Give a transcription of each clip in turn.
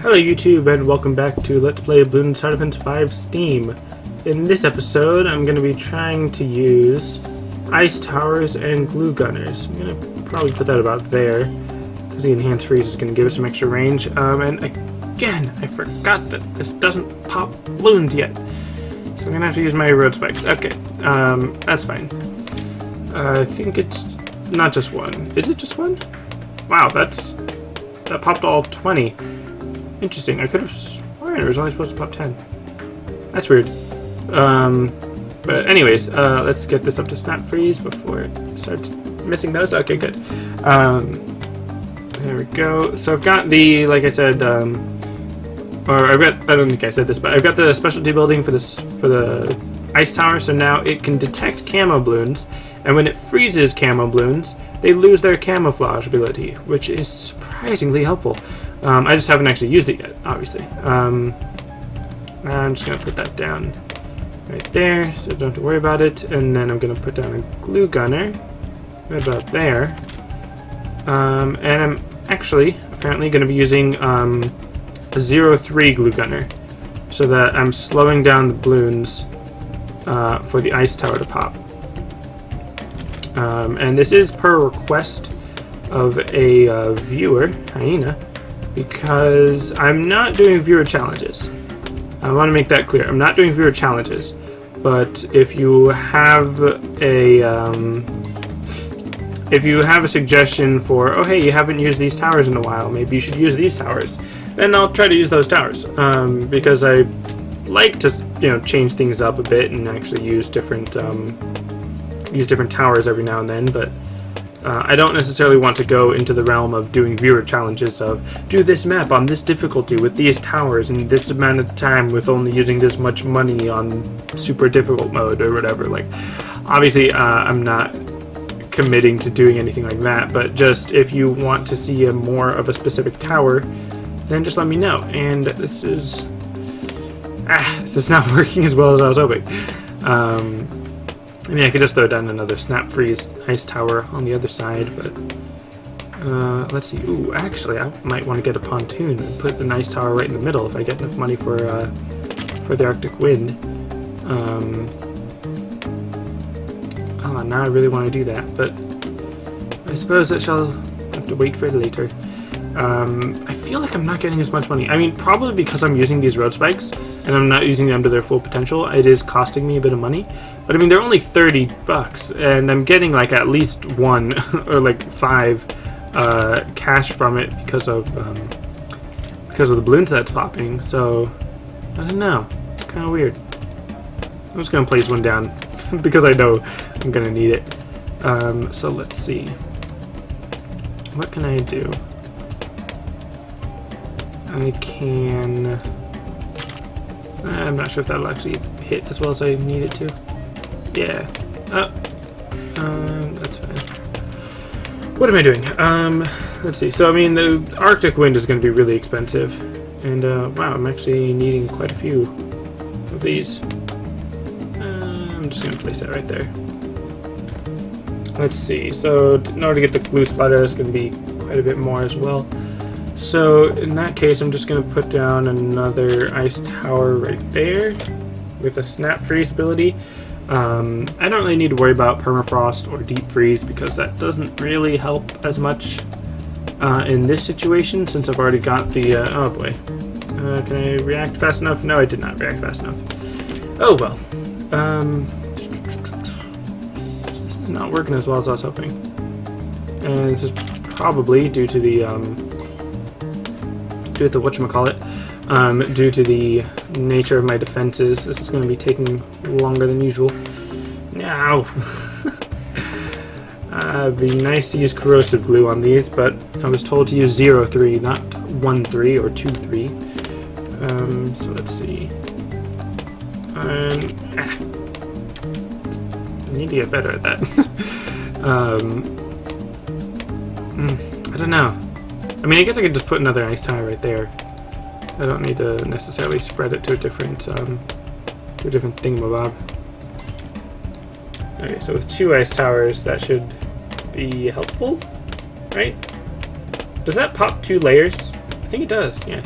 Hello YouTube and welcome back to Let's Play BTD5 Steam. In this episode I'm going to be trying to use ice towers and glue gunners. I'm going to probably put that about there because the enhanced freeze is going to give us some extra range. And again, I forgot that this doesn't pop balloons yet. So I'm going to have to use my road spikes. Okay, that's fine. I think it's not just one. Is it just one? Wow, that popped all 20. Interesting. I could have sworn it was only supposed to pop 10. That's weird. But anyways, let's get this up to snap freeze before it starts missing those. Okay, good. There we go. So I've got the, like I said, I don't think I said this, but I've got the specialty building for the ice tower. So now it can detect camo balloons, and when it freezes camo balloons, they lose their camouflage ability, which is surprisingly helpful. I just haven't actually used it yet, obviously. I'm just going to put that down right there, so I don't have to worry about it. And then I'm going to put down a glue gunner right about there. And I'm actually apparently going to be using a 0-3 glue gunner, so that I'm slowing down the balloons for the ice tower to pop. And this is per request of a viewer, Hyena, because I'm not doing viewer challenges. I want to make that clear. I'm not doing viewer challenges, but if you have a suggestion for, oh hey, you haven't used these towers in a while, maybe you should use these towers, then I'll try to use those towers, because I like to, change things up a bit and actually use different towers every now and then, but I don't necessarily want to go into the realm of doing viewer challenges of do this map on this difficulty with these towers in this amount of time with only using this much money on super difficult mode or whatever. Like, obviously I'm not committing to doing anything like that, but just if you want to see more of a specific tower, then just let me know. And this is not working as well as I was hoping. I mean, I could just throw down another snap freeze ice tower on the other side, but let's see. Ooh, actually, I might want to get a pontoon and put the ice tower right in the middle if I get enough money for the Arctic wind. Oh, now I really want to do that, but I suppose I shall have to wait for it later. I feel like I'm not getting as much money. I mean, probably because I'm using these road spikes and I'm not using them to their full potential, it is costing me a bit of money. But I mean, they're only $30, and I'm getting like at least 1 or like 5 cash from it because of the balloons that's popping. So I don't know. It's kind of weird. I'm just gonna place one down because I know I'm gonna need it. So let's see. What can I do? I can. I'm not sure if that'll actually hit as well as I need it to. Yeah. That's fine. What am I doing? Let's see. So I mean, the Arctic wind is going to be really expensive, and wow, I'm actually needing quite a few of these. I'm just going to place that right there. Let's see. So in order to get the glue splatter, it's going to be quite a bit more as well. So in that case, I'm just going to put down another ice tower right there with a snap freeze ability. I don't really need to worry about permafrost or deep freeze because that doesn't really help as much in this situation since I've already got the, oh boy. Can I react fast enough? No, I did not react fast enough. Oh well. This is not working as well as I was hoping. And this is probably due to the, due to the nature of my defenses. This is going to be taking longer than usual. Now, it'd be nice to use corrosive glue on these, but I was told to use 0-3, not 1-3 or 2-3. So let's see. I need to get better at that. I don't know. I mean, I guess I could just put another ice tower right there. I don't need to necessarily spread it to a different thingamabob. Okay, so with 2 ice towers, that should be helpful, right? Does that pop 2 layers? I think it does, yeah.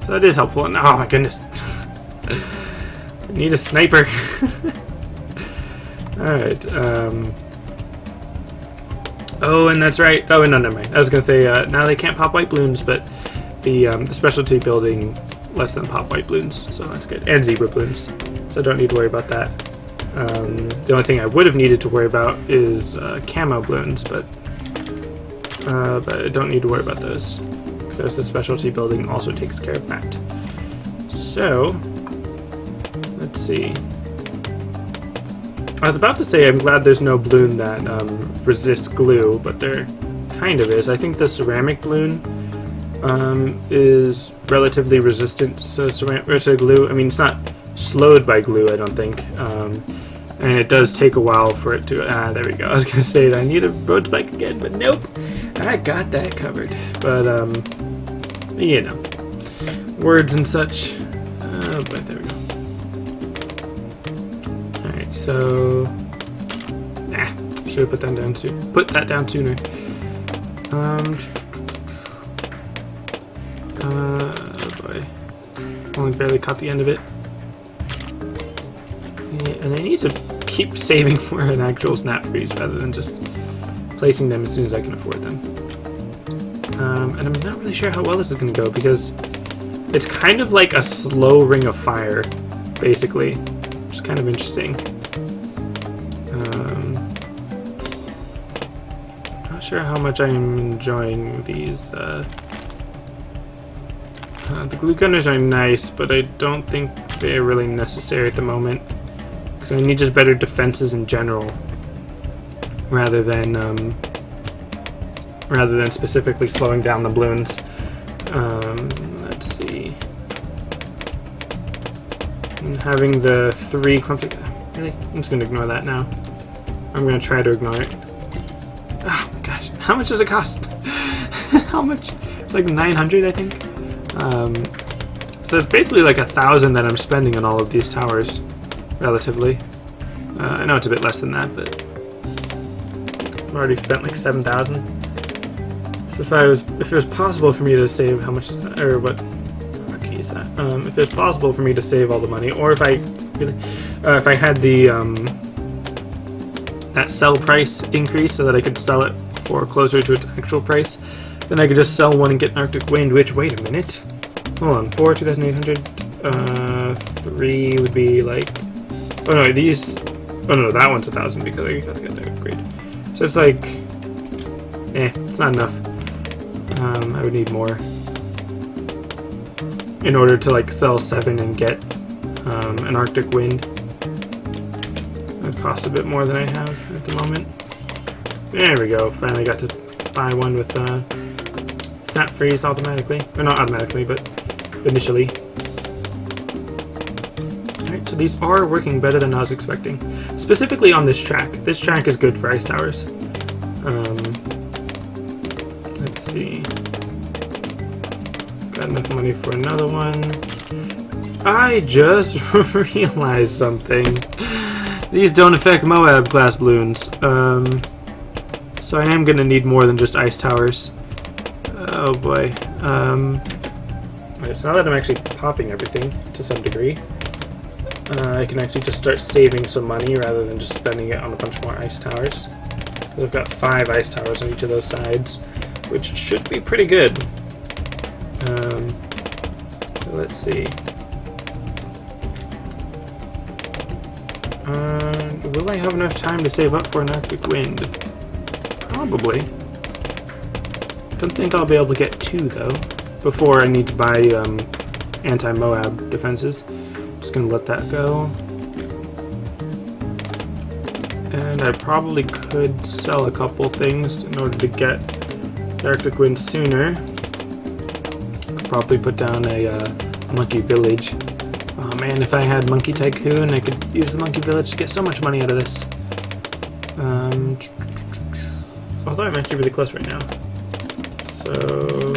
So that is helpful. And oh my goodness. I need a sniper. Alright, oh, and that's right. Oh, no, never mind. I was gonna say, now they can't pop white balloons, but the specialty building lets them pop white balloons, so that's good. And zebra balloons, so I don't need to worry about that. The only thing I would have needed to worry about is camo balloons, but I don't need to worry about those, because the specialty building also takes care of that. So, let's see. I was about to say I'm glad there's no balloon that resists glue, but there kind of is. I think the ceramic balloon is relatively resistant to glue. I mean, it's not slowed by glue, I don't think. And it does take a while for it to... there we go. I was going to say that I need a road spike again, but nope. I got that covered. But, you know, words and such. But there we go. Alright, so... should have put that down sooner. Boy. Only barely caught the end of it. Yeah, and I need to keep saving for an actual snap freeze rather than just placing them as soon as I can afford them. And I'm not really sure how well this is going to go because it's kind of like a slow ring of fire, basically, which is kind of interesting. Not sure how much I'm enjoying these. The glue gunners are nice, but I don't think they're really necessary at the moment. Because I need just better defenses in general, rather than specifically slowing down the balloons. Let's see. And having the 3 clumsy... Really? I'm just going to ignore that now. I'm going to try to ignore it. Oh my gosh. How much does it cost? How much? It's like 900, I think. So it's basically like 1,000 that I'm spending on all of these towers, relatively. I know it's a bit less than that, but I've already spent like 7,000. So if it was possible for me to save, how much is that, or what key is that? If it's possible for me to save all the money, or if I had the that sell price increase so that I could sell it for closer to its actual price, then I could just sell one and get an Arctic Wind, which, wait a minute. Hold on, 4, 2,800, 3 would be like, oh no, these, oh no, that one's 1,000 because I got to get the upgrade. So it's like, it's not enough. I would need more in order to like sell 7 and get an Arctic Wind. It costs a bit more than I have at the moment. There we go, finally got to buy one with snap freeze automatically, or not automatically, but initially. Alright, so these are working better than I was expecting. Specifically on this track. This track is good for ice towers. Let's see. Got enough money for another one. I just realized something. These don't affect Moab class balloons. So I am going to need more than just ice towers. Oh boy. Right, so now that I'm actually popping everything to some degree, I can actually just start saving some money rather than just spending it on a bunch more ice towers. I've got 5 ice towers on each of those sides, which should be pretty good. So let's see. Will I have enough time to save up for an Arctic Wind? Probably. Don't think I'll be able to get 2 though before I need to buy anti-Moab defenses. Just gonna let that go. And I probably could sell a couple things in order to get the Arctic Wind sooner. Could probably put down a monkey village. Oh man, if I had Monkey Tycoon, I could use the monkey village to get so much money out of this. Although I'm actually really close right now. So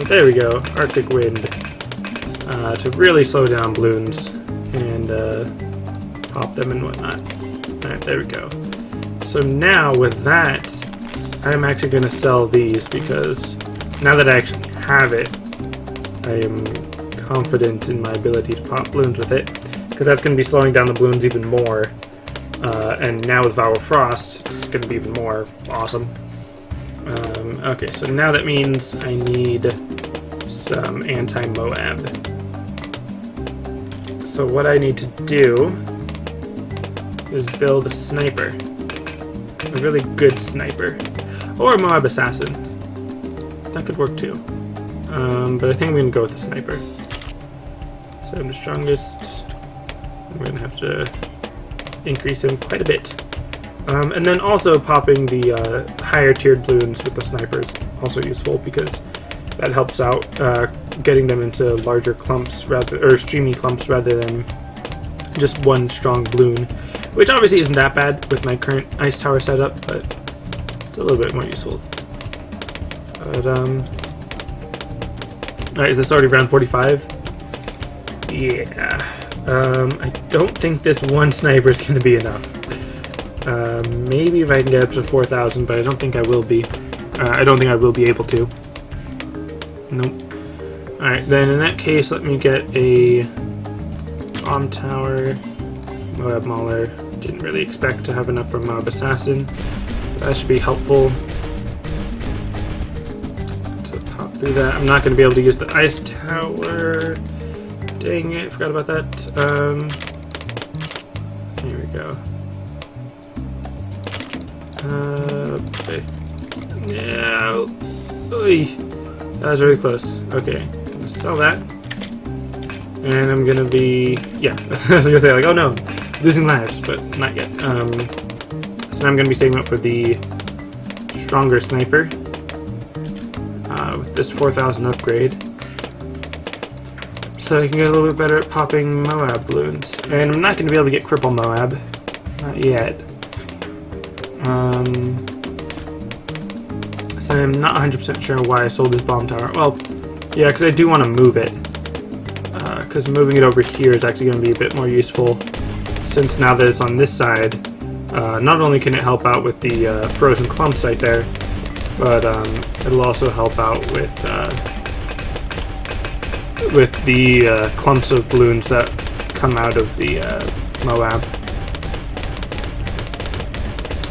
there we go, Arctic Wind, to really slow down balloons and pop them and whatnot. Alright, there we go. So now with that, I'm actually going to sell these because now that I actually have it, I am confident in my ability to pop balloons with it, because that's going to be slowing down the balloons even more. And now with Vow of Frost, it's going to be even more awesome. Okay, so now that means I need some anti-Moab. So what I need to do is build a sniper. A really good sniper. Or a Moab assassin. That could work too. But I think I'm going to go with the sniper. So I'm the strongest. We're going to have to increase him quite a bit. And then also popping the higher tiered balloons with the snipers also useful, because that helps out getting them into larger clumps streamy clumps rather than just one strong balloon, which obviously isn't that bad with my current ice tower setup, but it's a little bit more useful. But alright, is this already round 45? Yeah. I don't think this one sniper is going to be enough. Maybe if I can get up to 4,000, but I don't think I will be. I don't think I will be able to. Nope. Alright, then in that case, let me get a bomb tower, Moab Mauler. Didn't really expect to have enough for Moab Assassin. That should be helpful to pop through that. I'm not going to be able to use the ice tower. Dang it, forgot about that. Here we go. Okay. Yeah. Oy. That was really close. Okay. Gonna sell that. And I'm gonna be... Yeah. I was gonna say, like, oh no, losing lives, but not yet. So now I'm gonna be saving up for the stronger sniper. With this 4,000 upgrade. So I can get a little bit better at popping Moab balloons. And I'm not gonna be able to get Cripple Moab. Not yet. So I'm not 100% sure why I sold this bomb tower. Well, yeah, because I do want to move it. Because moving it over here is actually going to be a bit more useful, since now that it's on this side, not only can it help out with the frozen clumps right there, but it'll also help out with the clumps of balloons that come out of the Moab.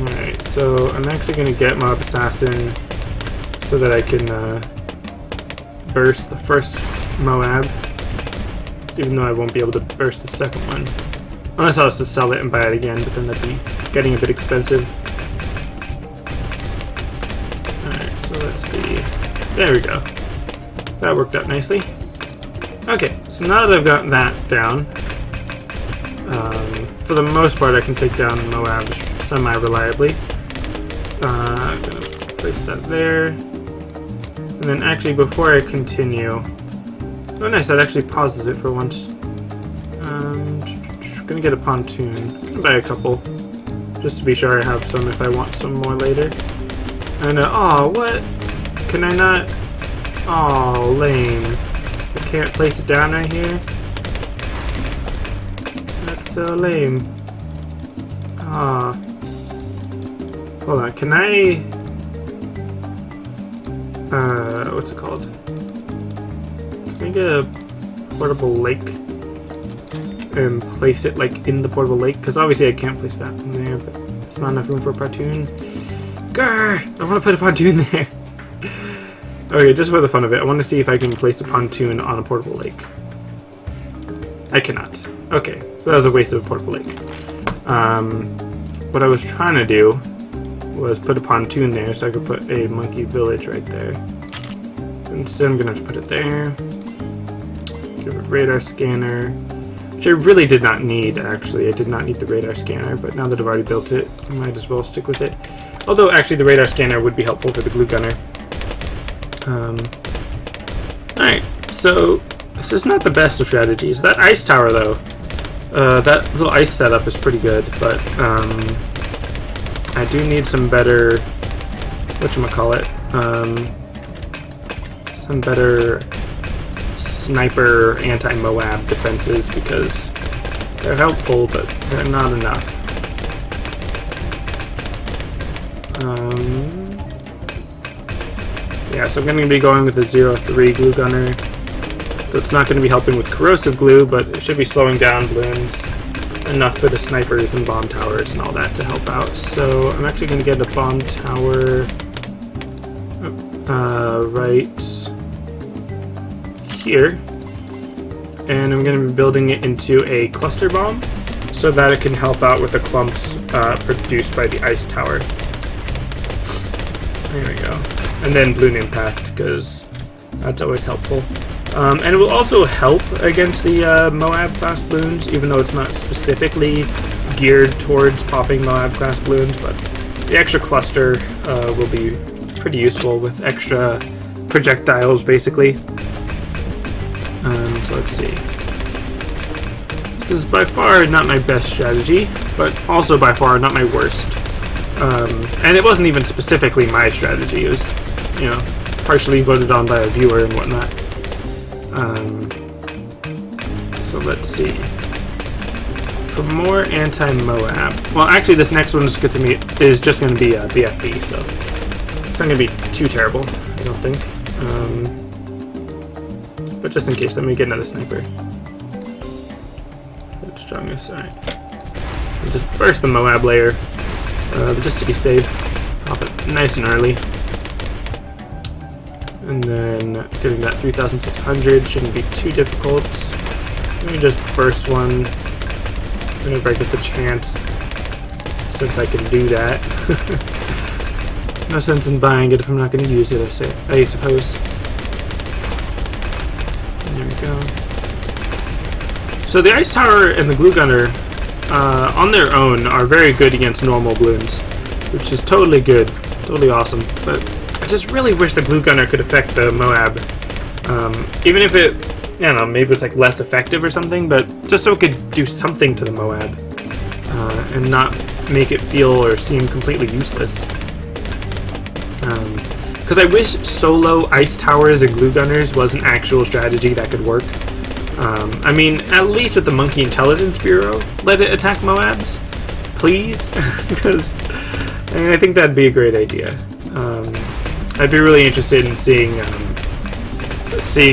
Alright, so I'm actually going to get Moab Assassin so that I can burst the first Moab, even though I won't be able to burst the second one. Unless I was to sell it and buy it again, but then that'd be getting a bit expensive. Alright, so let's see. There we go. That worked out nicely. Okay, so now that I've got that down, for the most part I can take down Moab semi-reliably. I'm going to place that there. And then actually before I continue... Oh nice, that actually pauses it for once. I'm going to get a pontoon. I'm going to buy a couple, just to be sure I have some if I want some more later. And oh, what? Can I not? Oh, lame. I can't place it down right here? That's so lame. Ah. Hold on, can I... what's it called? Can I get a portable lake and place it, like, in the portable lake? Because obviously I can't place that in there, but there's not enough room for a pontoon. Grr! I want to put a pontoon there! Okay, just for the fun of it, I want to see if I can place a pontoon on a portable lake. I cannot. Okay, so that was a waste of a portable lake. What I was trying to do was put a pontoon there so I could put a monkey village right there. Instead I'm going to have to put it there. Give it radar scanner, which I really did not need, actually. I did not need the radar scanner, but now that I've already built it, I might as well stick with it. Although actually the radar scanner would be helpful for the glue gunner. Alright, so this is not the best of strategies. That ice tower though, that little ice setup is pretty good, but I do need some better, whatchamacallit, some better sniper anti-Moab defenses, because they're helpful, but they're not enough. Yeah, so I'm going to be going with the 0-3 glue gunner, So it's not going to be helping with corrosive glue, but it should be slowing down balloons enough for the snipers and bomb towers and all that to help out. So I'm actually going to get a bomb tower right here. And I'm going to be building it into a cluster bomb so that it can help out with the clumps produced by the ice tower. There we go. And then balloon impact, because that's always helpful. And it will also help against the Moab class balloons, even though it's not specifically geared towards popping Moab class balloons, but the extra cluster will be pretty useful with extra projectiles, basically. So let's see. This is by far not my best strategy, but also by far not my worst. And it wasn't even specifically my strategy. It was, you know, partially voted on by a viewer and whatnot. So let's see. For more anti-Moab. Well, actually, this next one is just going to be BFB, so it's not going to be too terrible, I don't think. But just in case, let me get another sniper. That's strongest. Alright. I'll just burst the Moab layer, just to be safe. Pop it nice and early. And then getting that 3,600 shouldn't be too difficult. Let me just burst one whenever I get the chance, since I can do that. No sense in buying it if I'm not going to use it, I suppose. There we go. So the ice tower and the glue gunner, on their own, are very good against normal balloons, which is totally good, totally awesome. But I just really wish the glue gunner could affect the Moab, even if it, I don't know, maybe it's like less effective or something, but just so it could do something to the Moab, and not make it feel or seem completely useless. Because I wish solo ice towers and glue gunners was an actual strategy that could work. I mean, at least at the Monkey Intelligence Bureau, let it attack Moabs, please, because I think that'd be a great idea. I'd be really interested in seeing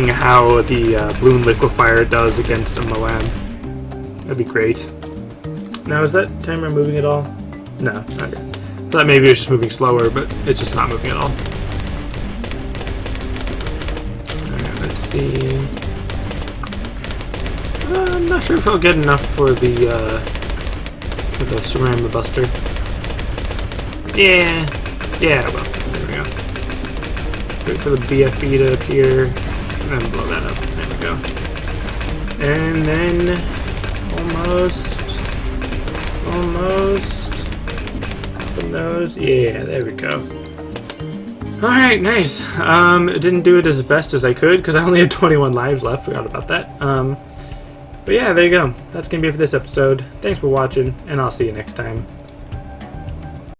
how the balloon liquefier does against a Moab. That'd be great. Now, is that timer moving at all? No. Okay. I thought maybe it was just moving slower, but it's just not moving at all. Alright, let's see. I'm not sure if I'll get enough for the Ceramic Buster. Yeah, I will. There we go. Wait for the BFB to appear, and then blow that up. There we go. And then almost. The nose. Yeah, there we go. Alright, nice. It didn't do it as best as I could because I only had 21 lives left. Forgot about that. But yeah, there you go. That's going to be it for this episode. Thanks for watching, and I'll see you next time.